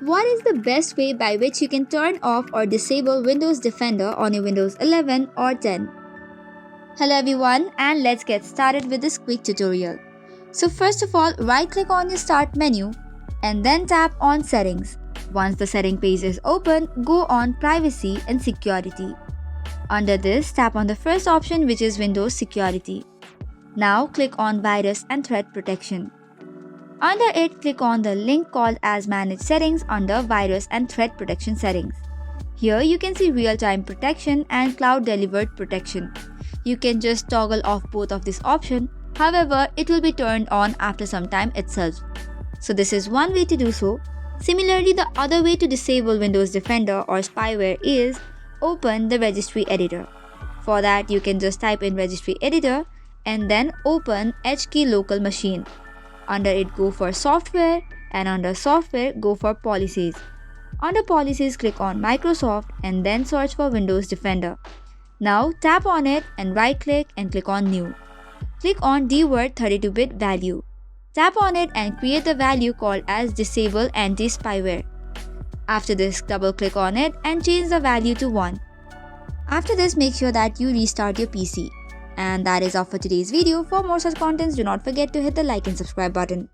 What is the best way by which you can turn off or disable Windows Defender on your Windows 11 or 10? Hello everyone, and let's get started with this quick tutorial. So first of all, right click on your start menu and then tap on settings. Once the setting page is open, go on privacy and security. Under this, tap on the first option, which is Windows Security. Now click on virus and threat protection. Under it, click on the link called as Manage Settings under Virus and Threat Protection Settings. Here you can see real-time protection and cloud-delivered protection. You can just toggle off both of this option, however, it will be turned on after some time itself. So this is one way to do so. Similarly, the other way to disable Windows Defender or spyware is open the registry editor. For that, you can just type in registry editor and then open HKey local machine. Under it, go for software, and under software, go for policies. Under policies, click on Microsoft and then search for Windows Defender. Now tap on it and right click and click on new. Click on dword 32-bit value. Tap on it and create the value called as disable anti-spyware. After this, double click on it and change the value to 1. After this, make sure that you restart your PC. And that is all for today's video. For more such contents, do not forget to hit the like and subscribe button.